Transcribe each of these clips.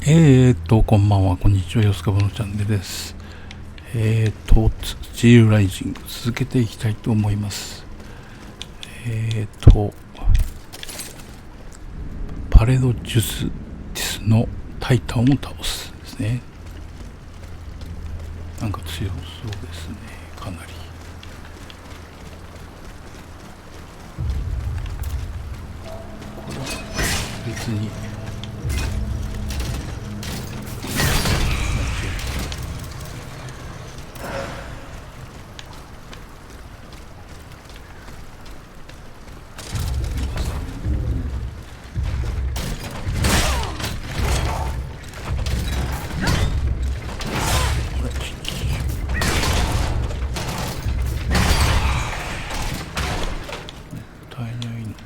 こんばんは、こんにちは、よすかぼのチャンネルです。スチールライジング続けていきたいと思います。パレードジュスティスのタイタンを倒すですね。なんか強そうですね、かなり。これは別に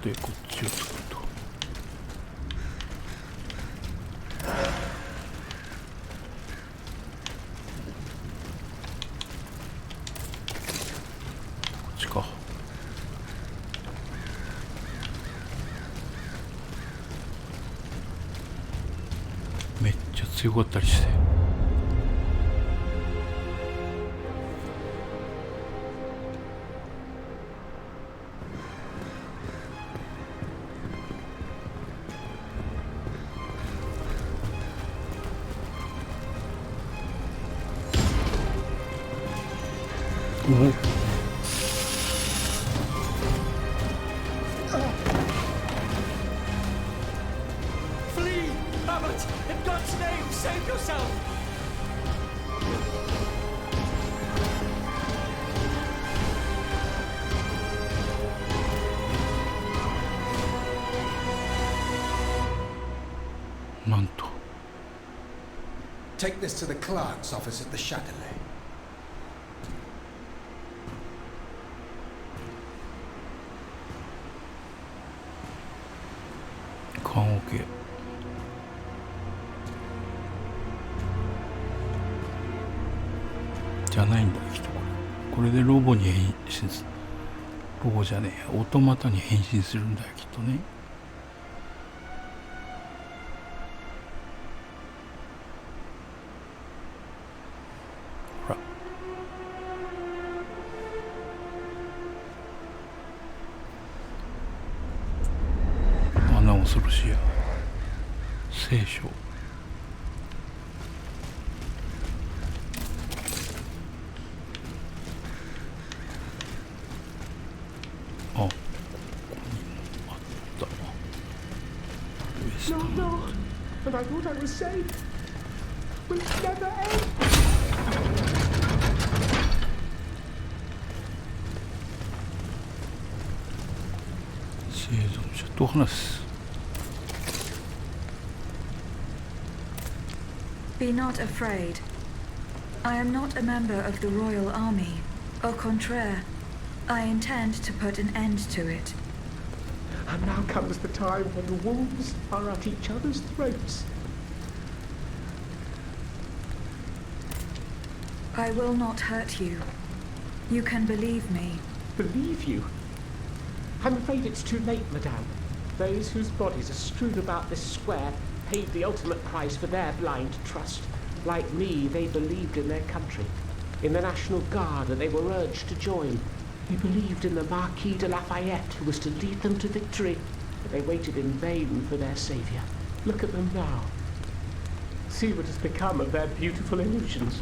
こっちを使うとこっちか。めっちゃ強かったりして、Flee! Abbott! In God's name, save yourself! Take this to the clerk's office at the Châtelet. OK じゃないんだきっとこれでロボに変身する。ロボじゃねえ、オートマタに変身するんだよきっとね。ほらあんな恐ろしいや聖書。あ、ここにもあったわ。ウエスタ No, ン no! And I thought I was safe! Will it never end? 生存者と話す。Be not afraid. I am not a member of the royal army. Au contraire, I intend to put an end to it. And now comes the time when the wolves are at each other's throats. I will not hurt you. You can believe me. Believe you? I'm afraid it's too late, madame. Those whose bodies are strewn about this square paid the ultimate price for their blind trust. Like me, they believed in their country, in the National Guard that they were urged to join. They believed in the Marquis de Lafayette, who was to lead them to victory, but they waited in vain for their saviour. Look at them now. See what has become of their beautiful illusions.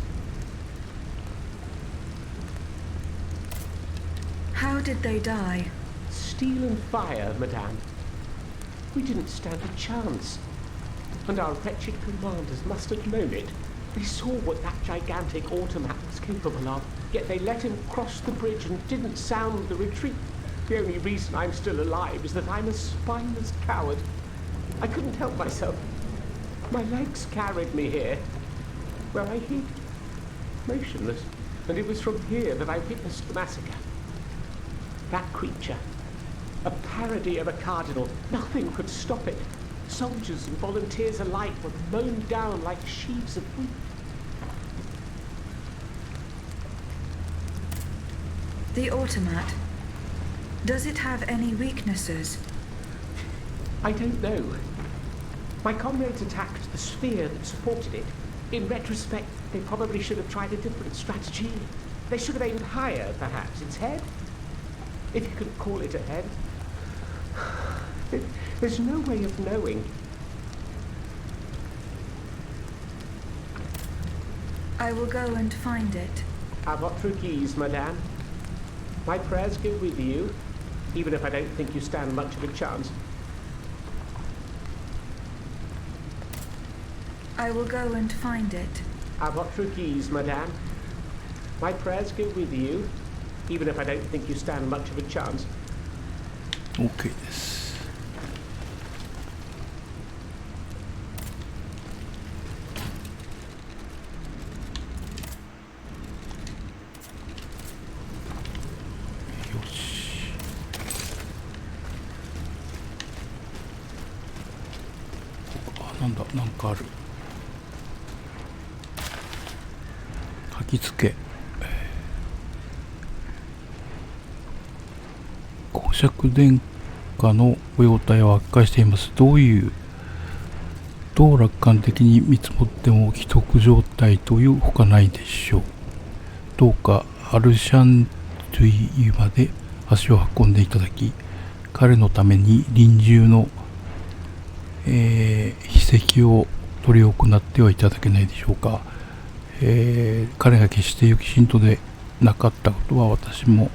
How did they die? Steel and fire, madame. We didn't stand a chance. And our wretched commanders must have known it. They saw what that gigantic automat was capable of, yet they let him cross the bridge and didn't sound the retreat. The only reason I'm still alive is that I'm a spineless coward. I couldn't help myself. My legs carried me here, where I hid, motionless, and it was from here that I witnessed the massacre. That creature, a parody of a cardinal, nothing could stop it. Soldiers and volunteers alike were mown down like sheaves of wheat. The automat. Does it have any weaknesses? I don't know. My comrades attacked the sphere that supported it. In retrospect, they probably should have tried a different strategy. They should have aimed higher, perhaps, its head. If you could call it a head. There's no way of knowing. I will go and find it. À votre guise, madame. My prayers go with you, even if I don't think you stand much of a chance. I will go and find it. À votre guise, madame. My prayers go with you, even if I don't think you stand much of a chance. OK です。よし。あ、なんだ、なんかある。書きつけ。公爵殿下のご容態は悪化しています。どう楽観的に見積もっても既得状態というほかないでしょう。どうかアルシャントゥイまで足を運んでいただき、彼のために臨終の、筆跡を執り行ってはいただけないでしょうか。彼が決して良き信徒でなかったことは私も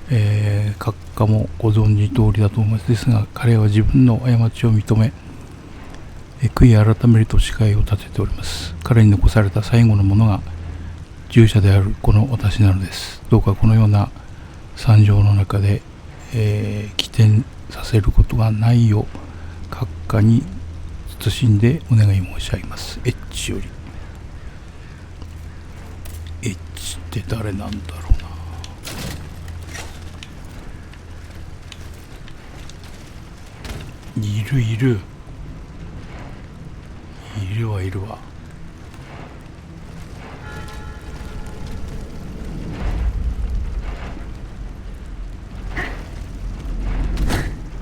閣下もご存知通りだと思います。ですが彼は自分の過ちを認め、悔い改めると誓いを立てております。彼に残された最後のものが従者であるこの私なのです。どうかこのような惨状の中で、起点させることがないよう閣下に謹んでお願い申し上げます。エッチより。エッチって誰なんだろうな。いるわ。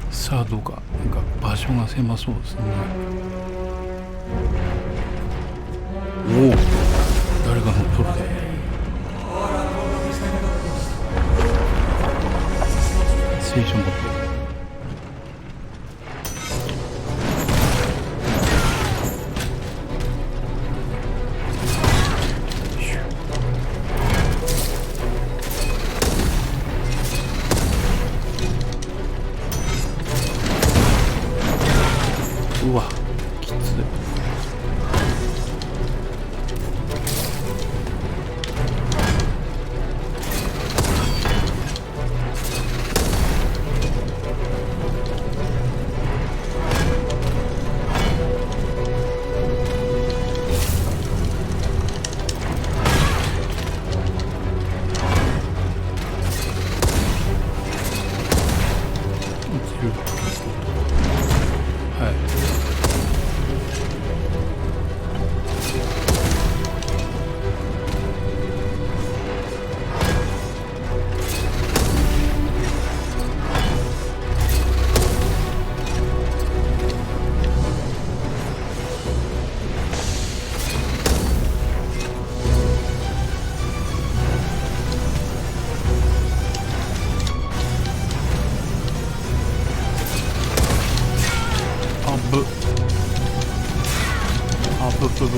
さあどうか、なんか場所が狭そうですね。おお、誰が乗っとるで。聖書持ってる。うわ、きつい。ブブ。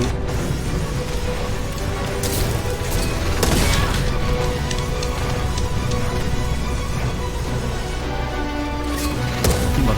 今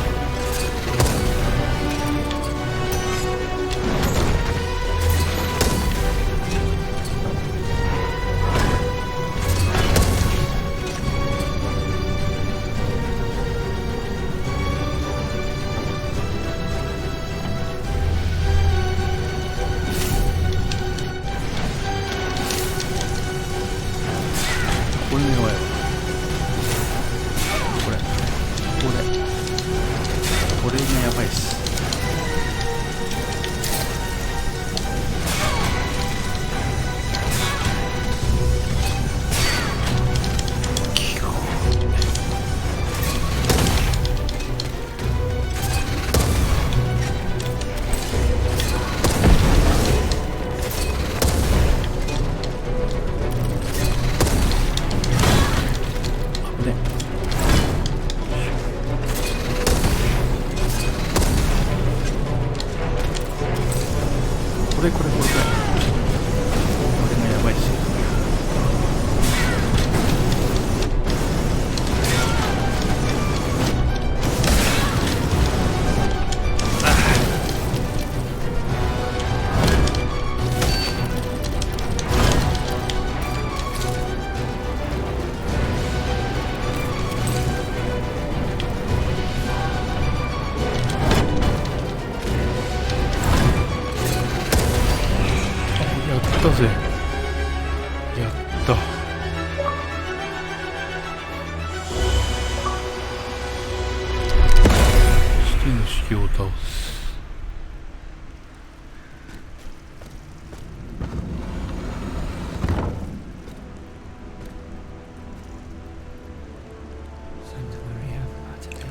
れこれこれがやばいし、やったぜ、やった。死の式を倒す。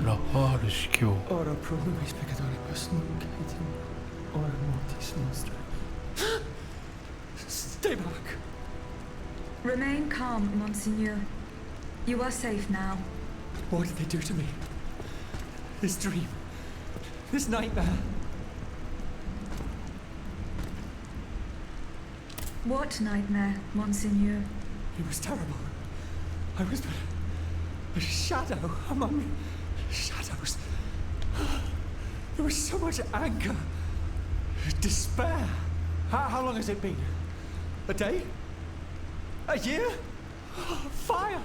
ラファール司教。 Ora pro nobis peccatoribus nunc et in hora mortis nostrae. Stay back. Remain calm, Monseigneur. You are safe now. What did they do to me? This dream. This nightmare. What nightmare, Monseigneur? It was terrible. I was but a shadow among shadows. There was so much anger, despair. How long has it been? A day? A year? Fire!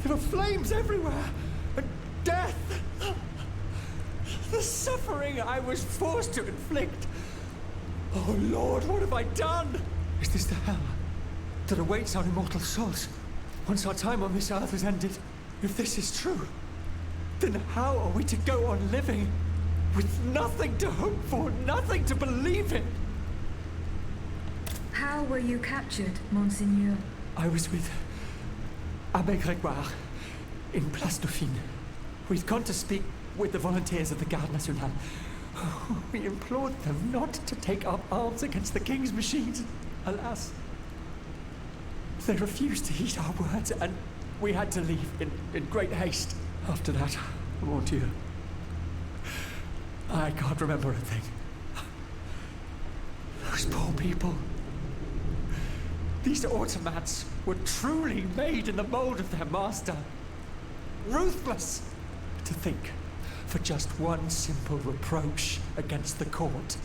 There were flames everywhere. And death. The suffering I was forced to inflict. Oh Lord, what have I done? Is this the hell that awaits our immortal souls once our time on this earth has ended? If this is true, then how are we to go on living with nothing to hope for, nothing to believe in? How were you captured, Monseigneur? I was with Abbé Grégoire in Place Dauphine. We'd gone to speak with the volunteers of the Garde Nationale. We implored them not to take up arms against the king's machines. Alas, they refused to heed our words, and we had to leave in great haste. After that, mon Dieu, I can't remember a thing. Those poor people. These automats were truly made in the mold of their master. Ruthless. To think, for just one simple reproach against the court,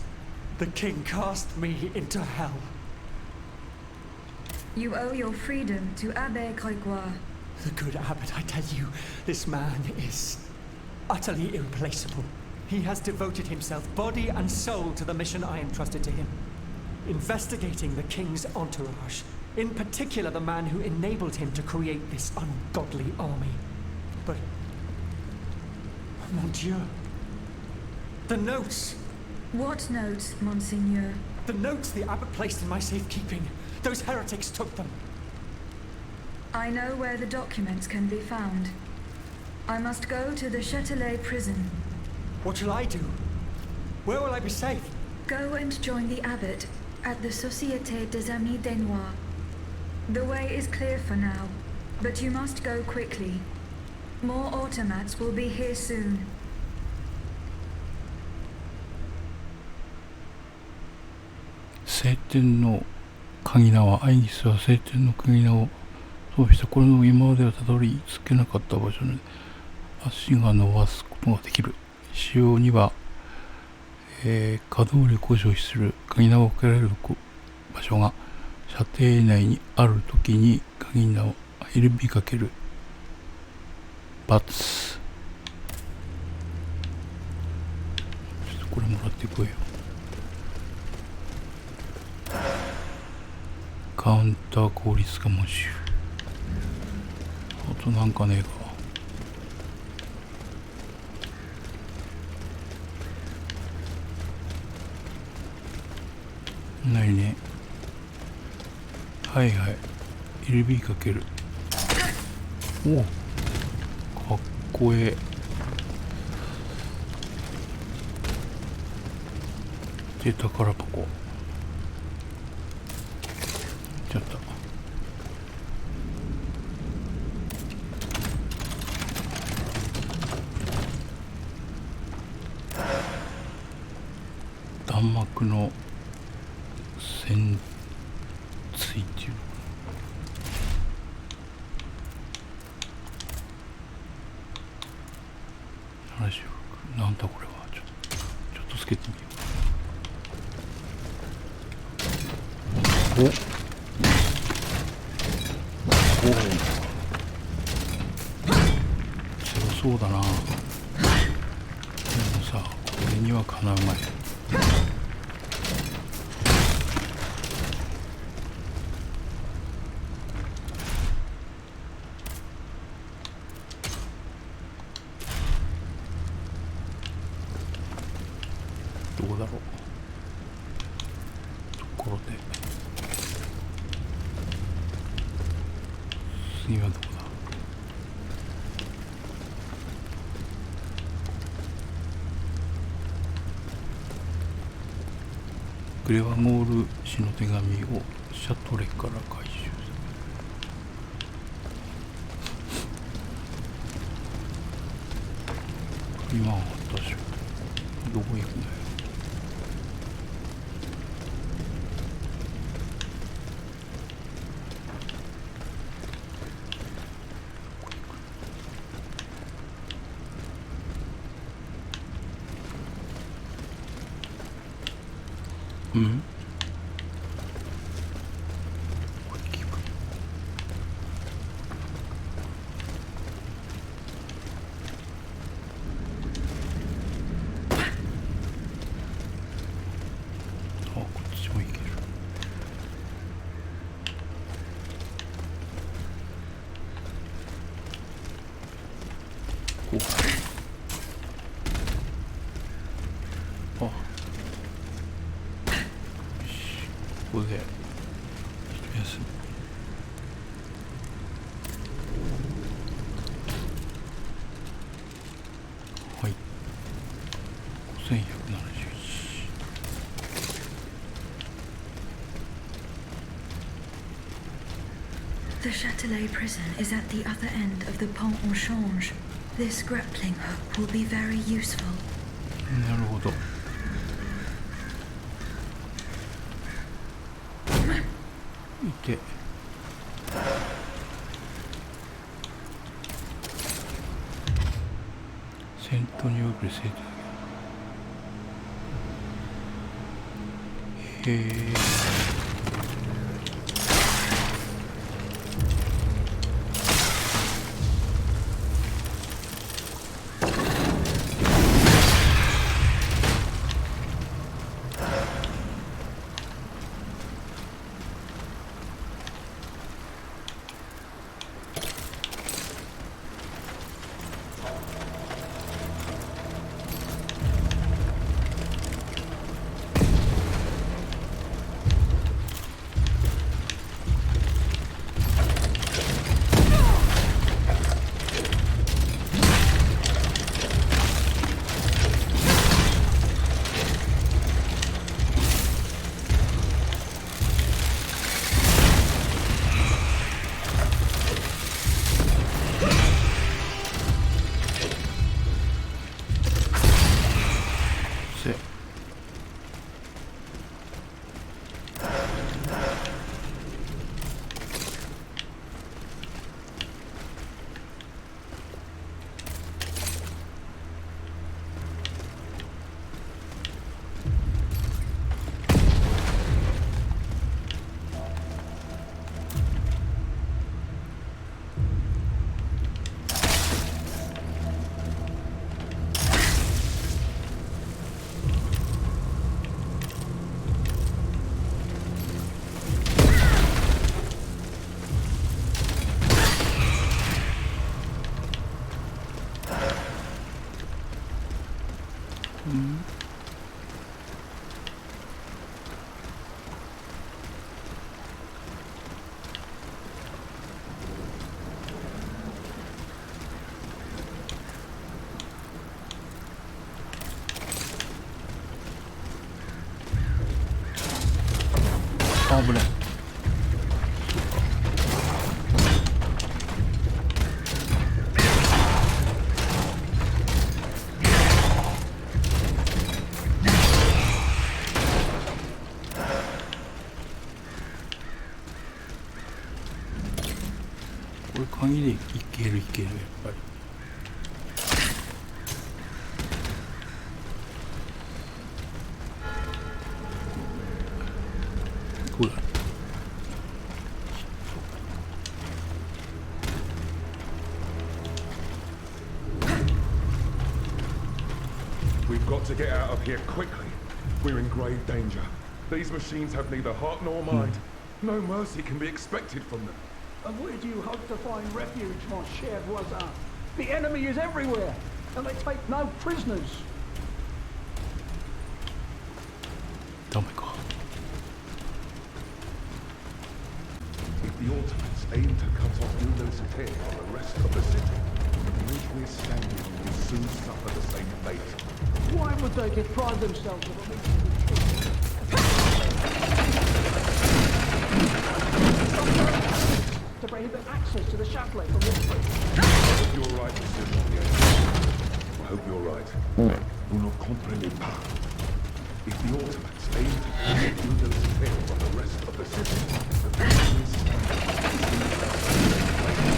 the king cast me into hell. You owe your freedom to Abbé Grégoire. The good abbot, I tell you, this man is utterly irreplaceable. He has devoted himself body and soul to the mission I entrusted to him. Investigating the king's entourage, in particular the man who enabled him to create this ungodly army. But, mon Dieu, the notes! What notes, Monseigneur? The notes the abbot placed in my safekeeping. Those heretics took them. I know where the documents can be found. I must go to the Châtelet prison. What shall I do? Where will I be safe? Go and join the abbot at the Société des Amis des Noirs. The way is clear for now, but you must go quickly. More automats will be here soon. 聖典の鍵縄、アイギスは聖典の鍵縄を装備した。これの今まではたどり着けなかった場所に足が伸ばすことができる。使用には、稼働力を消費する鍵縄をかけられる場所が射程内にあるときに鍵縄を緩みかける。×。ちょっとこれもらってこいよ。カウンター効率化模習。あとなんかねえか。ないね。はいはい。LB かける。おお。かっこええ。で、宝箱。ちょっと。弾幕の潜水っていうのかな。76なんだこれは。ちょっとつけてみよう。おお強そうだな。でもさ、これにはかなうまい。どこだろう。ところで次はどこだ。グレワゴール氏の手紙をシャトレから回収する。今は私はどこ行くんだよ。うん？これ聞く。あ、こっちも行ける。こう。あ。ここで一休み。はい、5171。The Châtelet prison is at the other end of the Pont au Change. This grappling hook will be very useful. なるほど。いて。戦闘に遅れ生徒だけ。へえ。危ない。鍵でいけるやっぱり。こうだ。We've got to get out of here quickly. We're in grave danger. These machines have neither heart nor mind. No mercy can be expected from them. And where do you hope to find refuge, mon cher voisin? The enemy is everywhere, and they take no prisoners. ダメか。If the Ottomans aim to cut off Yuno's head from the rest of the city, the bridge we're standing on will soon suffer the same fate. Why would they deprive themselves of a meeting with truth? To prohibit access to the Châtelet from this bridge. I hope you're right, Monsieur Monnier. I hope you're right. Vous ne comprenez pas. If the Ottomans aim to cut off Yuno's head from the rest of the city, the bridge we're standing on will soon suffer the same fate.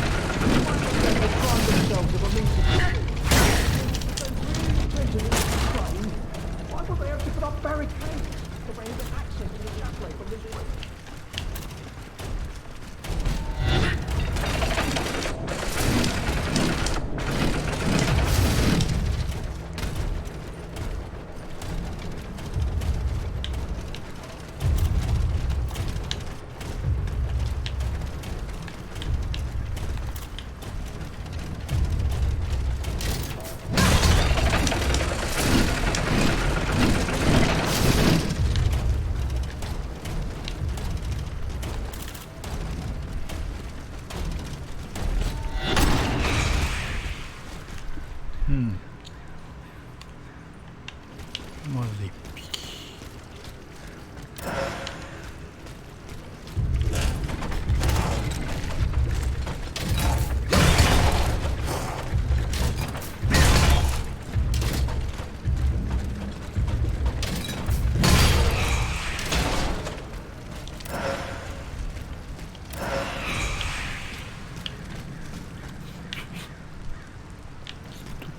Why would they deprive themselves of a meeting with truth? If they really intended it to train, why would they have to put up barricades to prohibit access to the Châtelet from this bridge?まず一匹。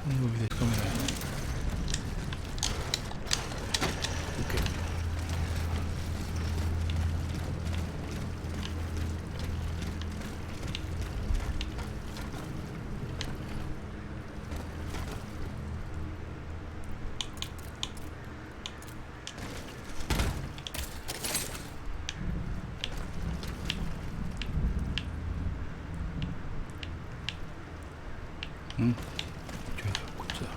この上でつかめない。うん。違う、こっちだ。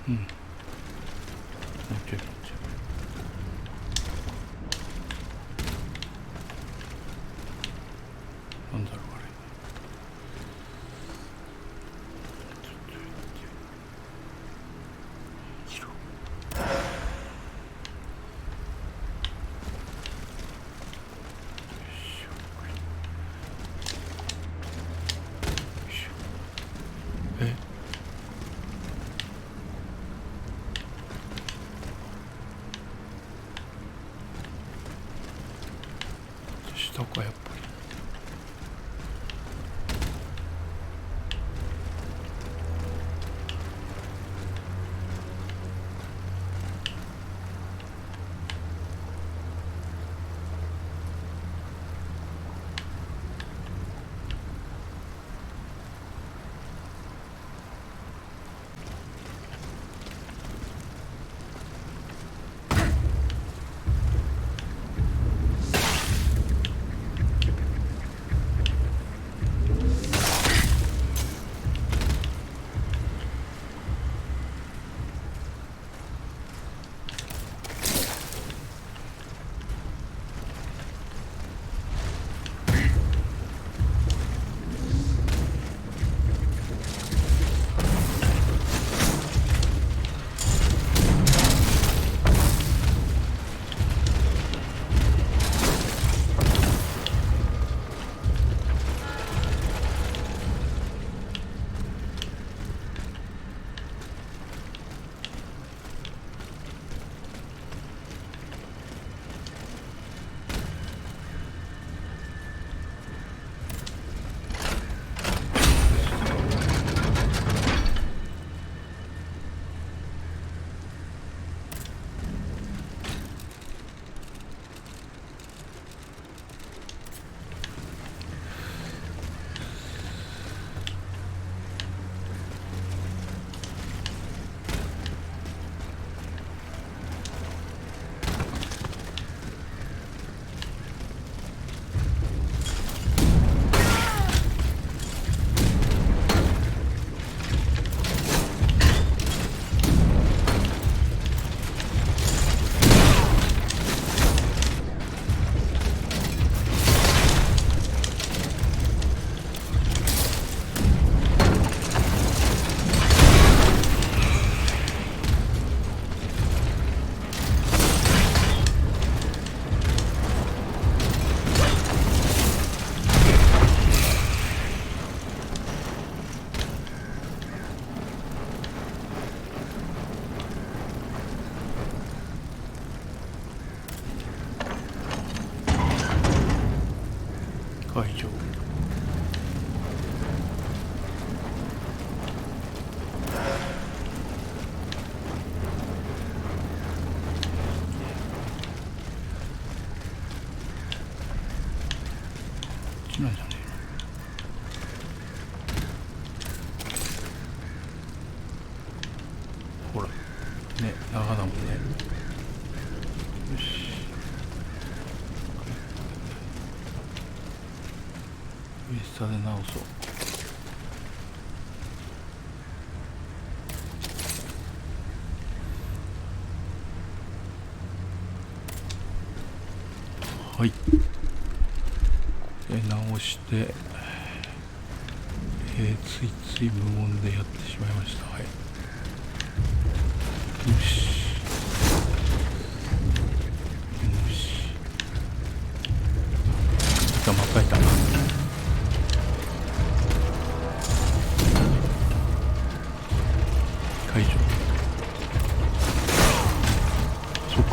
うん。もうちょいこっち。なんだろうあれ。ちょっとやってみろ。え？下かやっぱり。ほらね、長だもんね。よし、上下で直そう。はい、直して、ついつい無言でやってしまいました。はい、よしよし、またいたな。解除。そうか、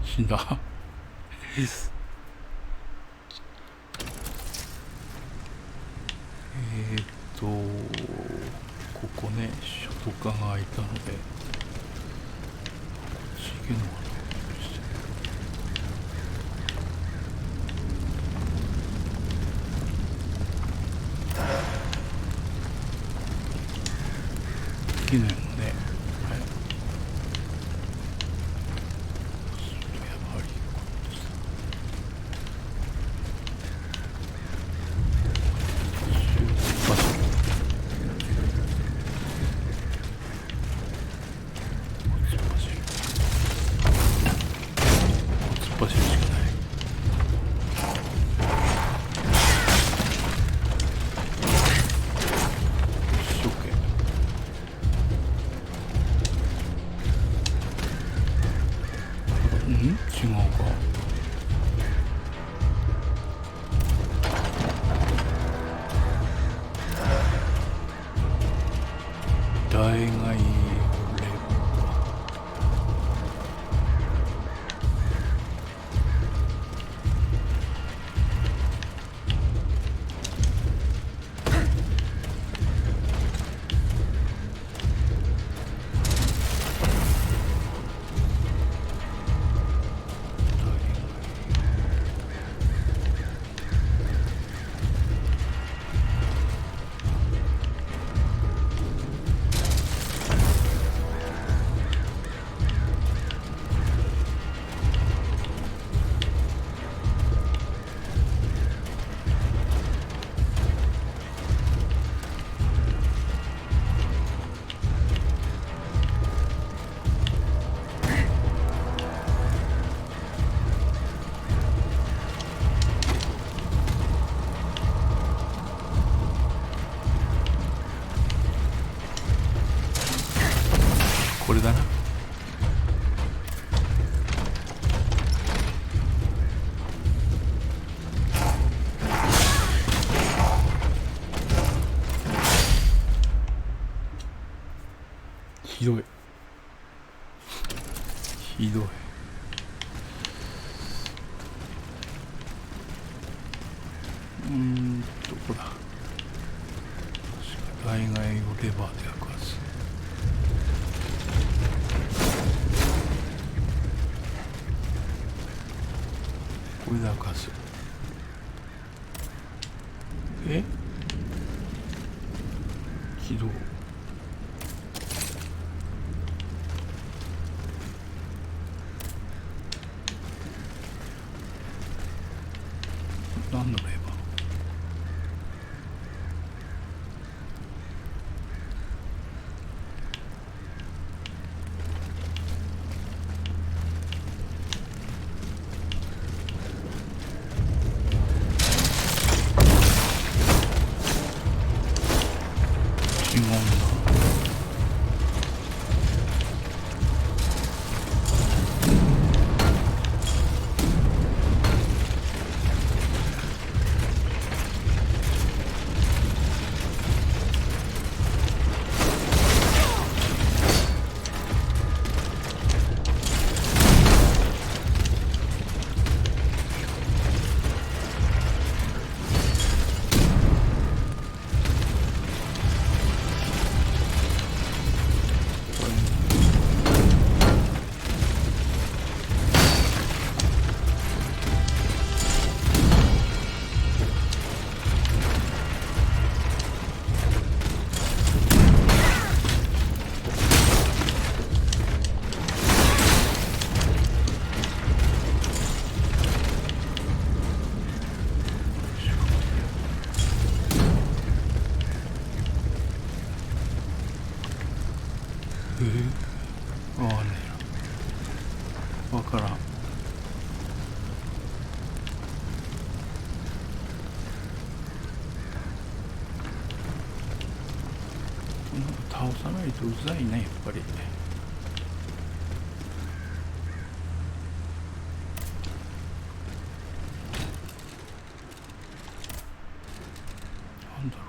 死んだここね、書とかが開いたので、こっち行けるのかな。いけないのね。はい、やばい。突っ走るしかない。一生懸命。違うか。大概レバー。これだな。ひどい。ひどい。どこだ。確か大概をレバーで焼くはず。これで開かず。起動。何のレバー？違うんだ。わかんねえな。わからん。倒さないとうざいね、やっぱり。なんだろう。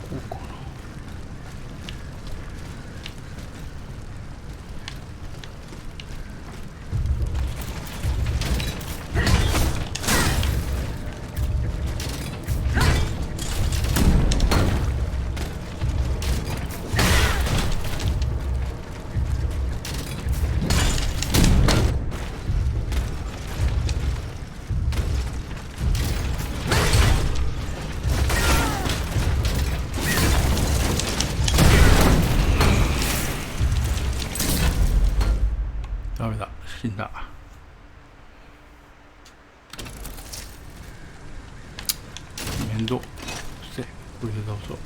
こうかな。ダメだ、死んだ。面倒。そしてこれで倒そう。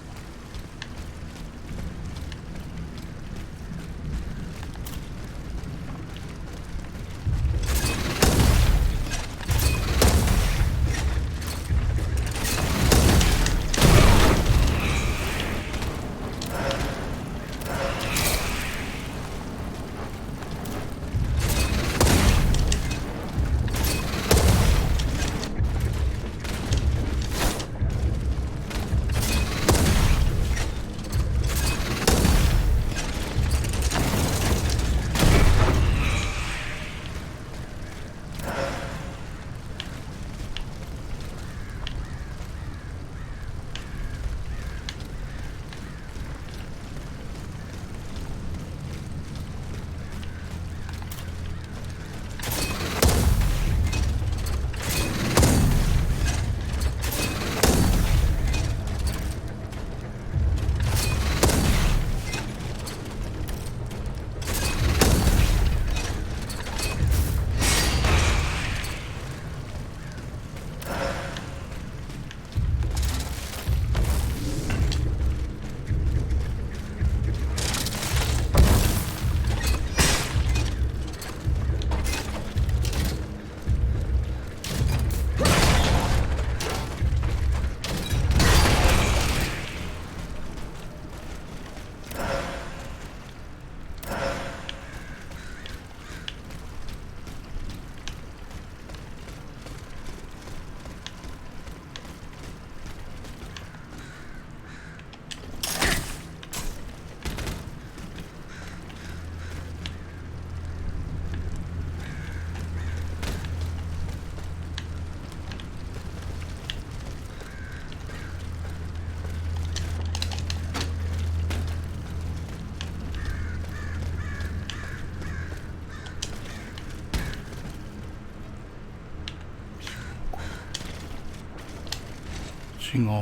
違うね。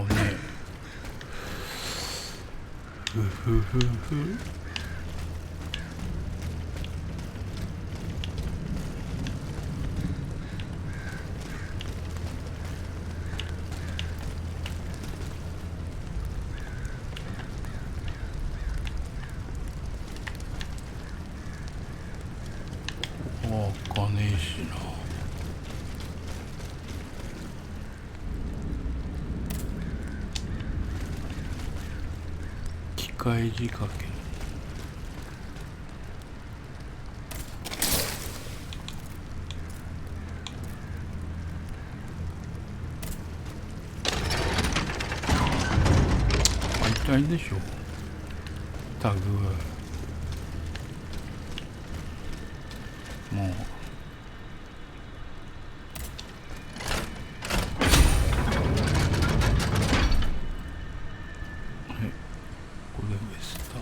ふふふふ。開かねえしな。機械仕掛け。痛いでしょタグ。もうこれ上スタ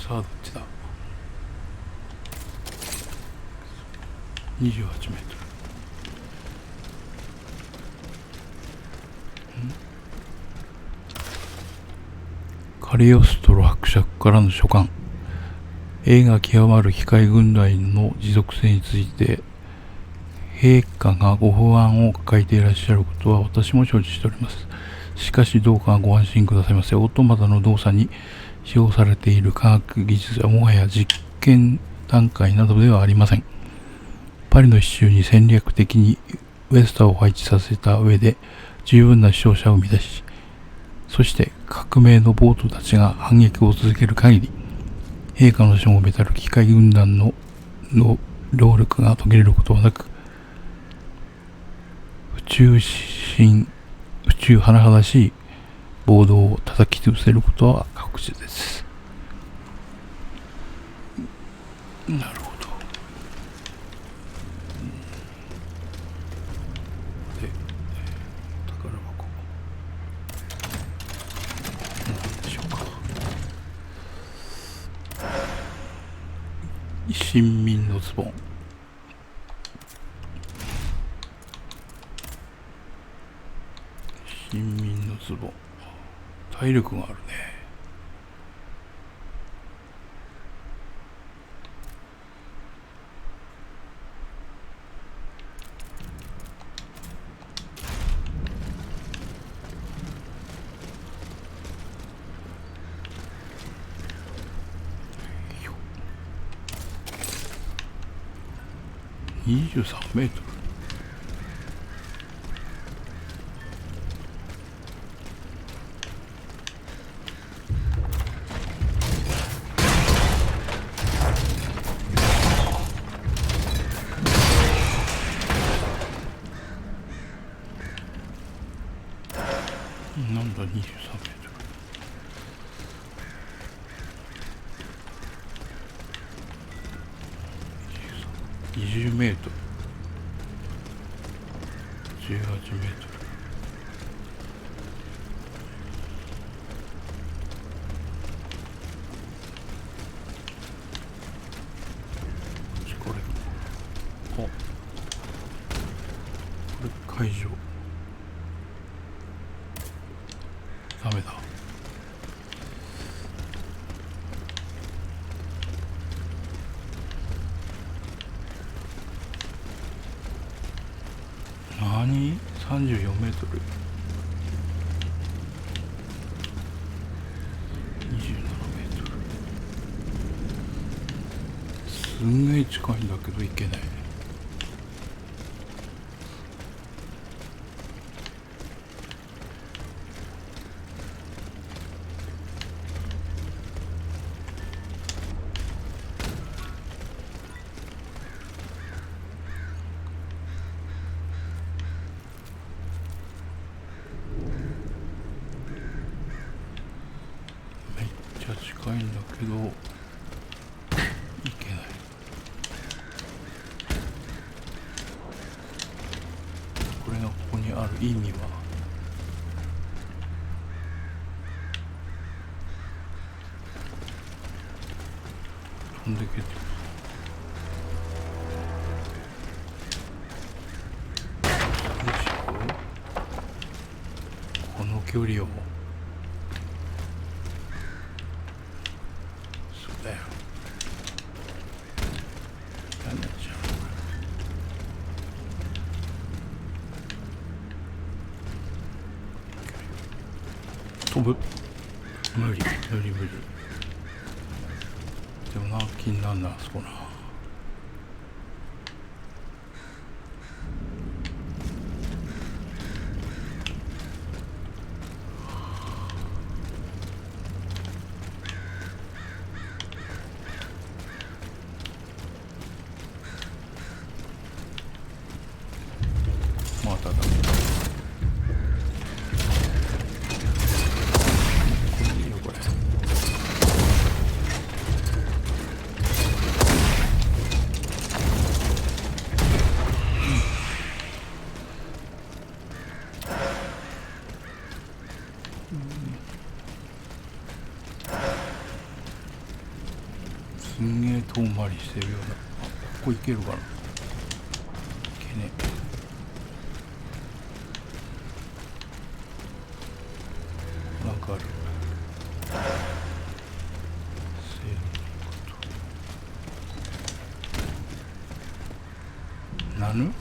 さあどっちだ。28メートル。カリオストロ伯爵からの書簡。映画極まる機械軍団の持続性について、陛下がご不安を抱えていらっしゃることは私も承知しております。しかしどうかご安心くださいませ。オートマタの動作に使用されている科学技術はもはや実験段階などではありません。パリの市中に戦略的にウェスターを配置させた上で十分な死傷者を生み出し、そして革命の暴徒たちが反撃を続ける限り、陛下のしもべたる機械軍団の労力が途切れることはなく、宇宙甚だしい暴動を叩き潰せることは確実です。なるほど。で、宝箱。何でしょうか。新民のズボン。新民のズボン。体力があるね。23メートル。なんだ23メートル。20メートル。18メートル。これ。あ、これ会場。ダメだ。何 ?34 メートル。27メートル。すんげえ近いんだけど行けない。近いんだけど行けない。これがここにある意味は飛んでけってこの距離を飛ぶ。無理。でもな、気になんな、あそこな。まただ。すんげえ遠回りしてるような。ここ行けるかな。いけねえ。なんかある。らぬ。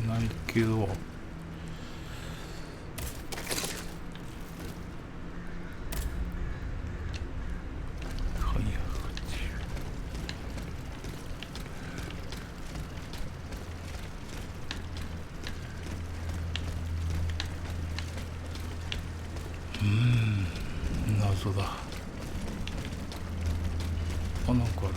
ないけど、謎だ。あ、なんかある。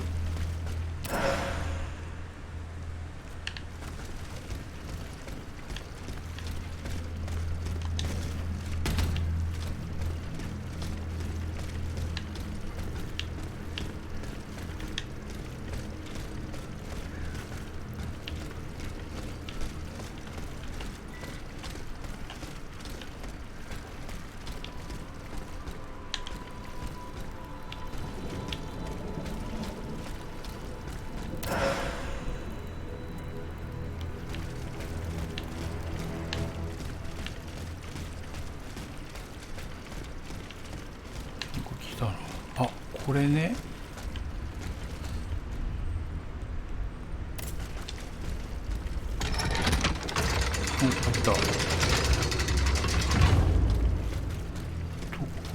あ、これね。あった。どこ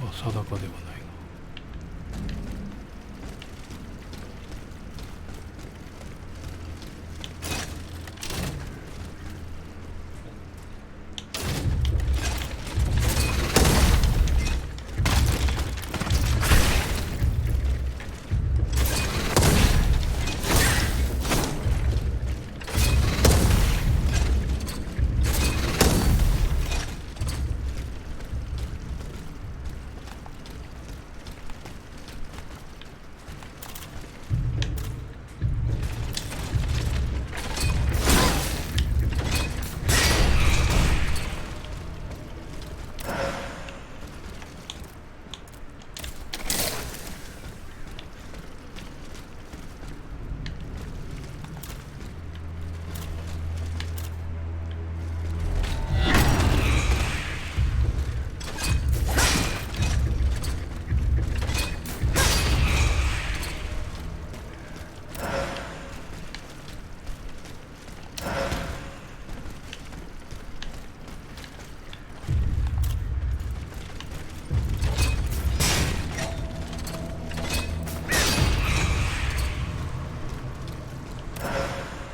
は定かではないな。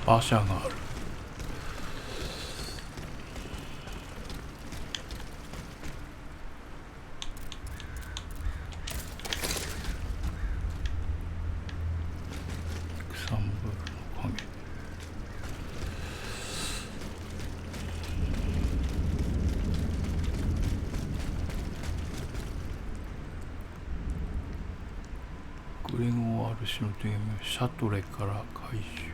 馬車がある。草むぶの影。グレゴー・アルシの手紙をシャトレから回収。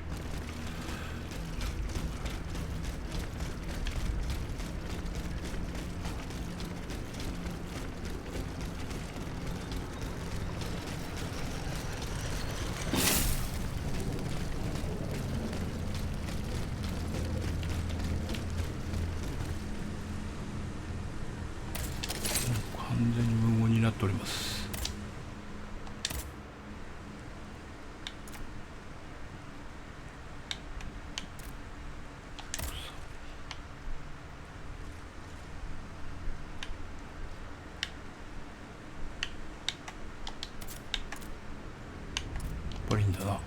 完全に無言になっております。やっぱりいいんだな。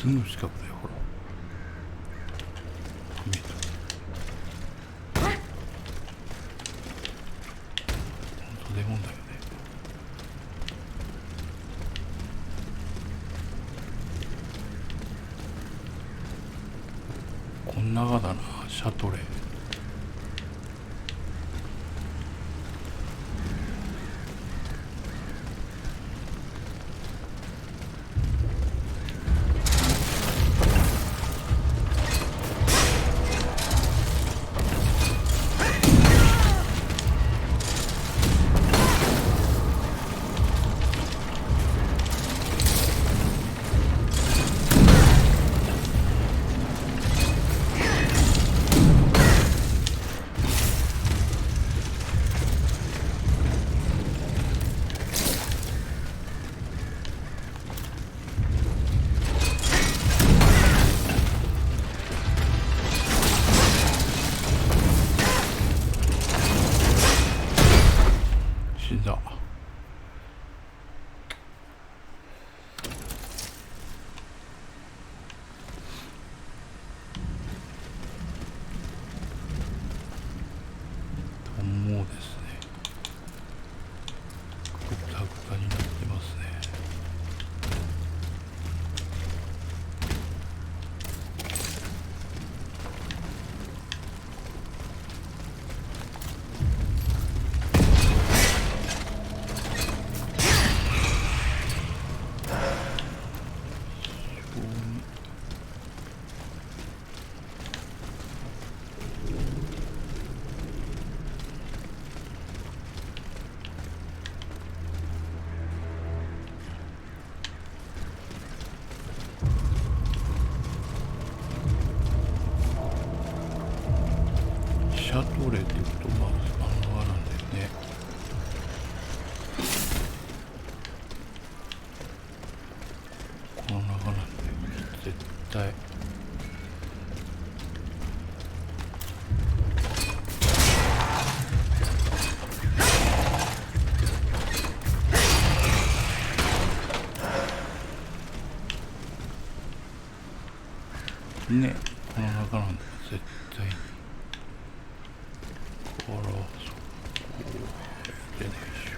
すぐ近くだよ、ほら。見えた。ほんとデモンだよね。こんながだな、シャトレー。死んだ。と思うですね。ぐたぐたになってますね。シャトレーっていうことは漫画なんだよね。この中なんだよ、絶対。ね、この中なんだよ、絶対に。これはそうででしょ。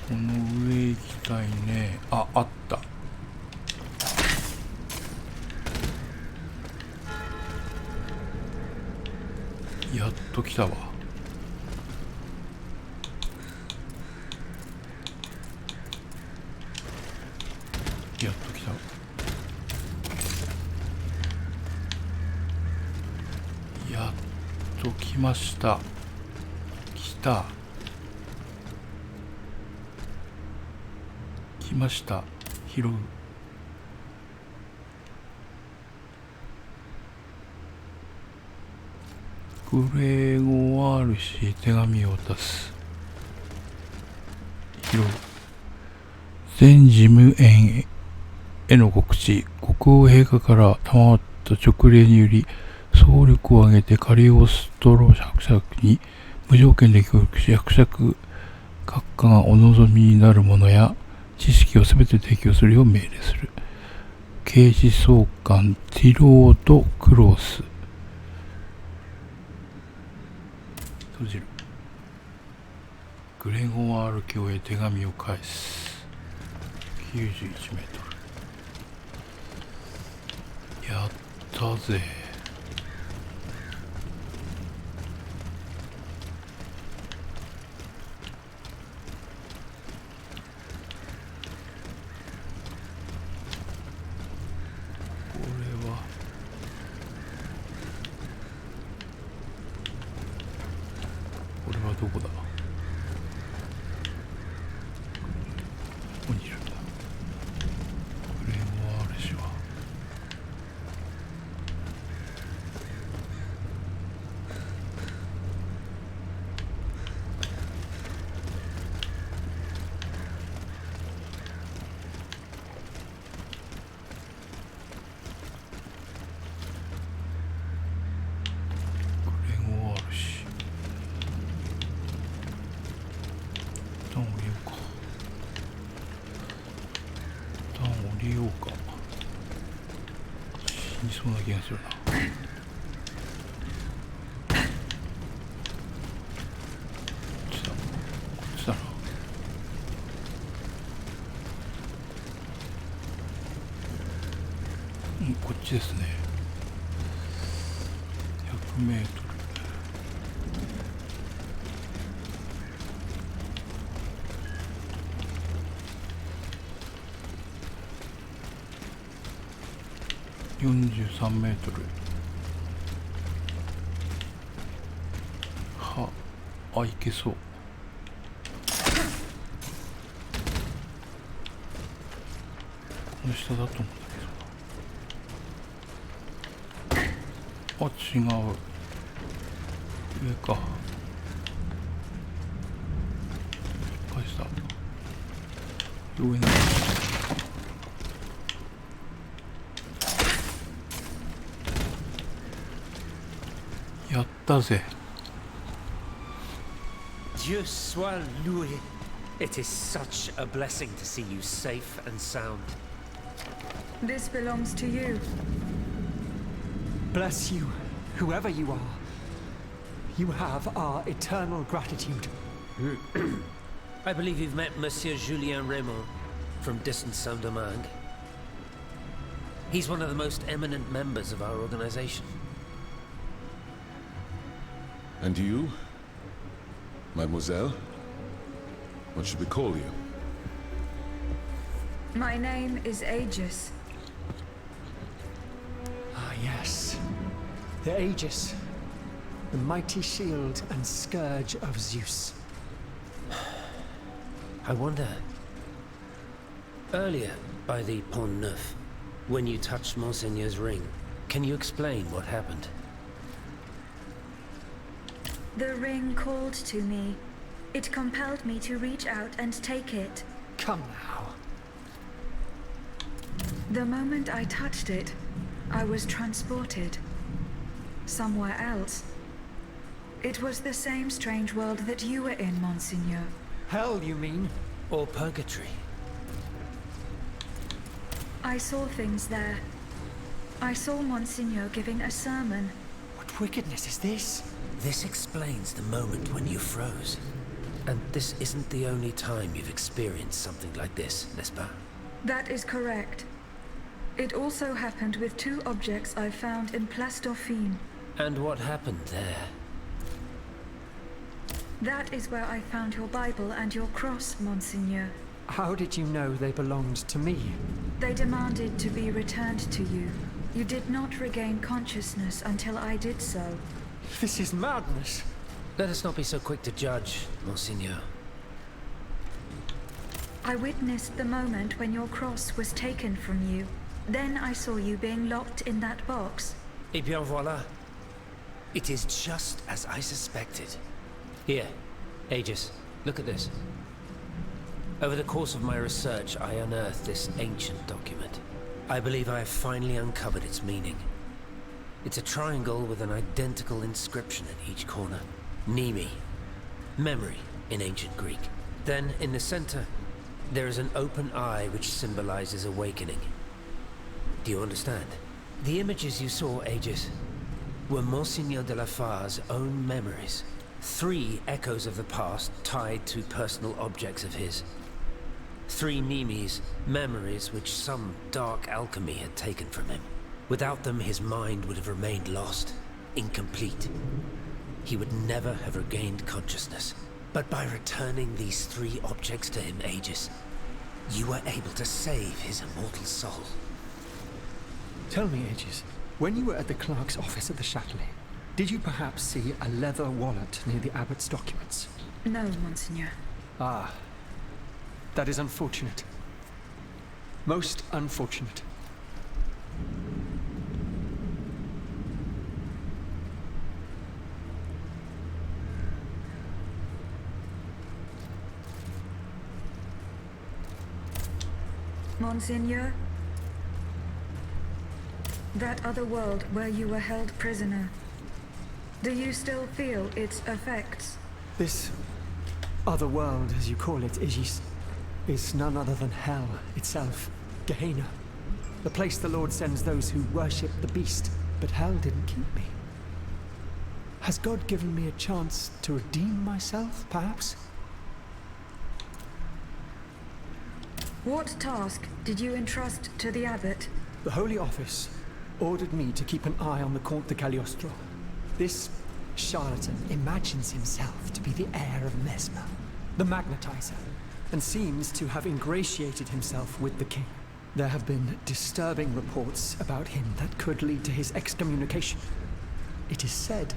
この上行きたいね。あった。やっと来たわ。やっと来た。やっと来ました。来た。来ました。拾う。グレー語はあるし、手紙を渡す。拾う。全事務員への告知。国王陛下からった勅令により総力を挙げてカリオストロ伯爵に無条件で協力し、伯爵閣下がお望みになるものや知識をすべて提供するよう命令する。警視総監ティロード・クロース。閉じる。グレゴワール卿へ手紙を返す。91メートル。やったぜ。これはどこだ。ここにいるんだ。グレゴワール氏は死にそうな気がするな。こっちだな。こっちですね。100メートル。43メートル。いけそう。この下だと思うんだけど。違う。上か。失敗した。上に。やったぜ。Dieu soit loué. It is such a blessing to see you safe and sound. This belongs to you. Bless you, whoever you are. You have our eternal gratitude. I believe you've met Monsieur Julien Raymond from distant Saint-Domingue. He's one of the most eminent members of our organization. And you? Mademoiselle? What should we call you? My name is Aegis. Ah, yes. The Aegis. The mighty shield and scourge of Zeus. I wonder... Earlier, by the Pont Neuf, when you touched Monseigneur's ring, can you explain what happened? The ring called to me. It compelled me to reach out and take it. Come now. The moment I touched it, I was transported. Somewhere else. It was the same strange world that you were in, Monseigneur. Hell, you mean? Or purgatory? I saw things there. I saw Monseigneur giving a sermon. What wickedness is this? This explains the moment when you froze. And this isn't the only time you've experienced something like this, n'est-ce pas? That is correct. It also happened with two objects I found in Place Dauphine. And what happened there? That is where I found your Bible and your cross, Monseigneur. How did you know they belonged to me? They demanded to be returned to you. You did not regain consciousness until I did so. This is madness. Let us not be so quick to judge, Monseigneur. I witnessed the moment when your cross was taken from you. Then I saw you being locked in that box. Eh bien voilà. It is just as I suspected. Here, Aegis, look at this. Over the course of my research, I unearthed this ancient document. I believe I have finally uncovered its meaning. It's a triangle with an identical inscription at each corner. Nemi. Memory in ancient Greek. Then, in the center, there is an open eye which symbolizes awakening. Do you understand? The images you saw, Aegis, were Monseigneur de la Far's own memories. 3 echoes of the past tied to personal objects of his. 3 Nemes, memories which some dark alchemy had taken from him. Without them, his mind would have remained lost, incomplete. He would never have regained consciousness. But by returning these 3 objects to him, Aegis, you were able to save his immortal soul. Tell me, Aegis, when you were at the clerk's office at the Châtelet, did you perhaps see a leather wallet near the abbot's documents? No, Monseigneur. Ah, that is unfortunate. Most unfortunate. Monseigneur? That other world where you were held prisoner. Do you still feel its effects? This other world, as you call it, Aegis, is none other than hell itself. Gehenna. The place the Lord sends those who worship the beast. But hell didn't keep me. Has God given me a chance to redeem myself, perhaps? What task did you entrust to the abbot? The Holy Office ordered me to keep an eye on the Comte de Cagliostro. This charlatan imagines himself to be the heir of Mesmer, the magnetizer, and seems to have ingratiated himself with the king. There have been disturbing reports about him that could lead to his excommunication. It is said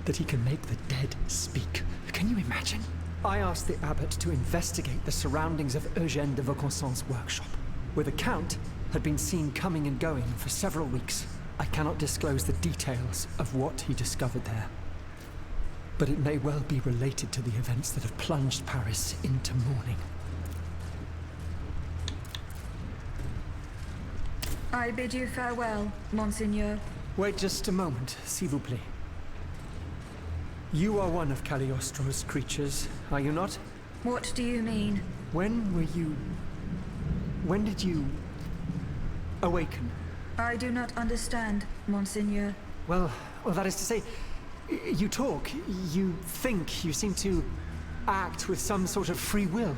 that he can make the dead speak. Can you imagine? I asked the abbot to investigate the surroundings of Eugène de Vaucanson workshop, where the Count had been seen coming and going for several weeks. I cannot disclose the details of what he discovered there, but it may well be related to the events that have plunged Paris into mourning. I bid you farewell, Monseigneur. Wait just a moment, s'il vous plaît. You are one of Cagliostro's creatures, are you not? What do you mean? When did you awaken? I do not understand, Monseigneur. Well, that is to say, you talk, you think, you seem to act with some sort of free will.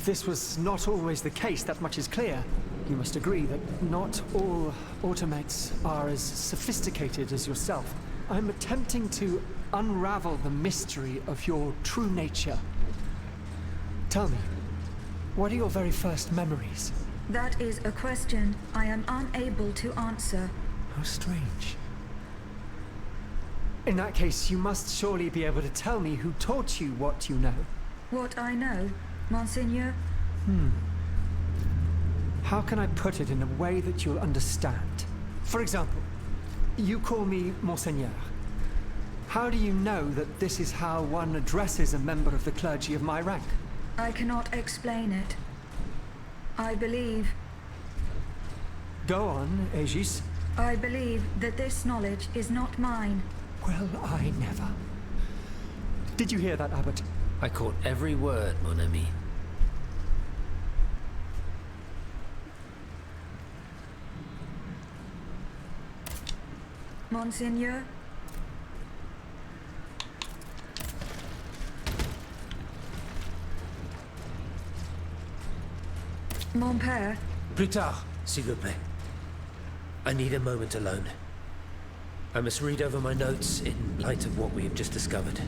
This was not always the case, that much is clear. You must agree that not all automates are as sophisticated as yourself. I'm attempting to unravel the mystery of your true nature. Tell me, what are your very first memories? That is a question I am unable to answer. How strange. In that case, you must surely be able to tell me who taught you what you know. What I know, Monseigneur? How can I put it in a way that you'll understand? For example, you call me Monseigneur. How do you know that this is how one addresses a member of the clergy of my rank? I cannot explain it. I believe... Go on, Aegis. I believe that this knowledge is not mine. Well, I never. Did you hear that, Abbot? I caught every word, mon ami. Monseigneur? Mon père? Plus tard, s'il vous plaît. I need a moment alone. I must read over my notes in light of what we have just discovered.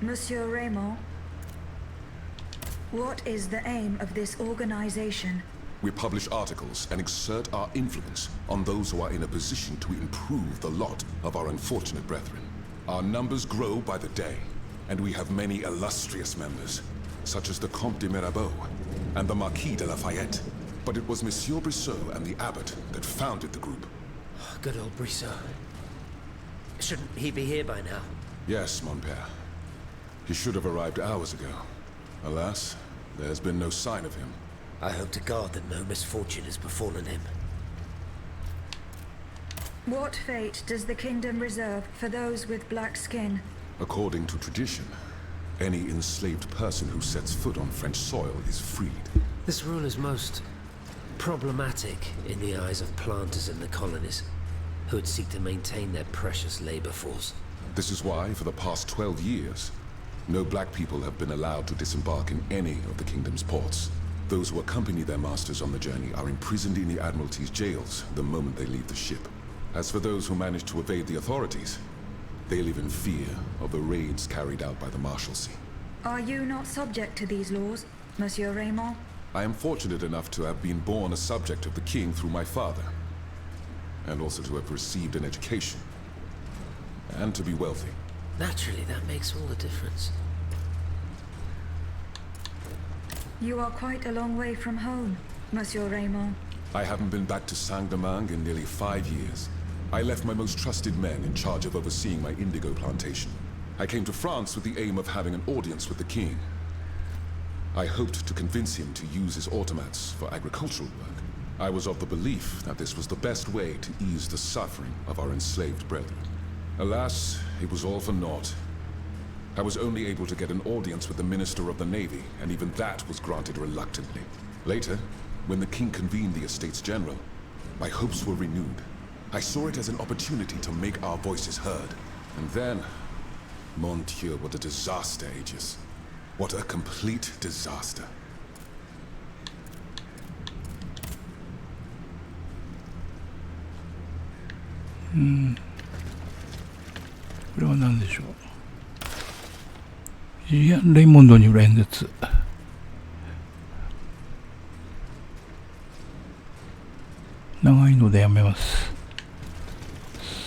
Monsieur Raymond? What is the aim of this organization? We publish articles and exert our influence on those who are in a position to improve the lot of our unfortunate brethren. Our numbers grow by the day, and we have many illustrious members, such as the Comte de Mirabeau and the Marquis de Lafayette. But it was Monsieur Brissot and the abbot that founded the group. Good old Brissot. Shouldn't he be here by now? Yes, mon père. He should have arrived hours ago. Alas, There's been no sign of him. I hope to God that no misfortune has befallen him. What fate does the kingdom reserve for those with black skin? According to tradition, any enslaved person who sets foot on French soil is freed. This rule is most problematic in the eyes of planters in the colonies, who would seek to maintain their precious labor force. This is why, for the past 12 years, no black people have been allowed to disembark in any of the kingdom's ports. Those who accompany their masters on the journey are imprisoned in the Admiralty's jails the moment they leave the ship. As for those who manage to evade the authorities, they live in fear of the raids carried out by the Marshalsea. Are you not subject to these laws, Monsieur Raymond? I am fortunate enough to have been born a subject of the king through my father, and also to have received an education, and to be wealthy. Naturally, that makes all the difference. You are quite a long way from home, Monsieur Raymond. I haven't been back to Saint-Domingue in nearly 5 years. I left my most trusted men in charge of overseeing my indigo plantation. I came to France with the aim of having an audience with the king. I hoped to convince him to use his automats for agricultural work. I was of the belief that this was the best way to ease the suffering of our enslaved brethren. Alas, it was all for naught. I was only able to get an audience with the Minister of the Navy, and even that was granted reluctantly. Later, when the king convened the Estates General, my hopes were renewed. I saw it as an opportunity to make our voices heard. And then, mon Dieu, what a disaster, Aegis. What a complete disaster. これは何でしょう。ジアン・レイモンドによる演説。長いのでやめます。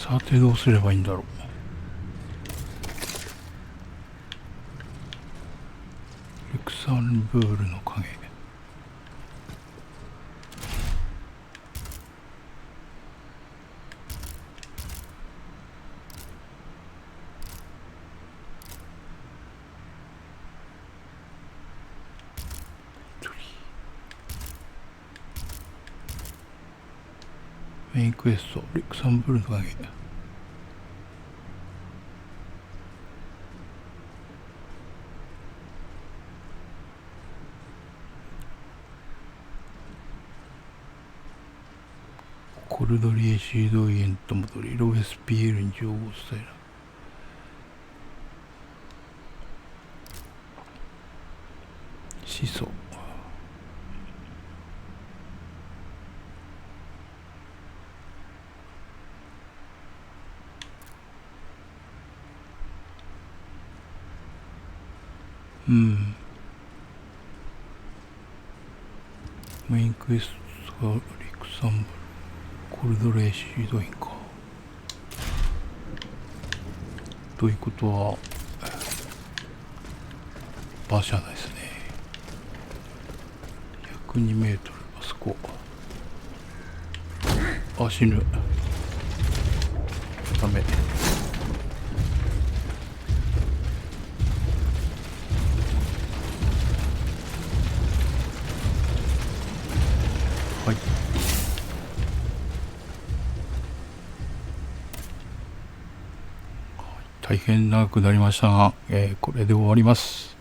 さてどうすればいいんだろう。ルクサンブールの影。メインクエスト、ルクサンブールの影。コルドリエシードイエント戻り、ロベスピエールに情報を伝える。始祖。メインクエストがリクサンブル、コルドレーシードインか。ということは馬車ですね。102メートル、あそこ。あ、死ぬ。ダメ。はい。大変長くなりましたが、これで終わります。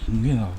すげえな。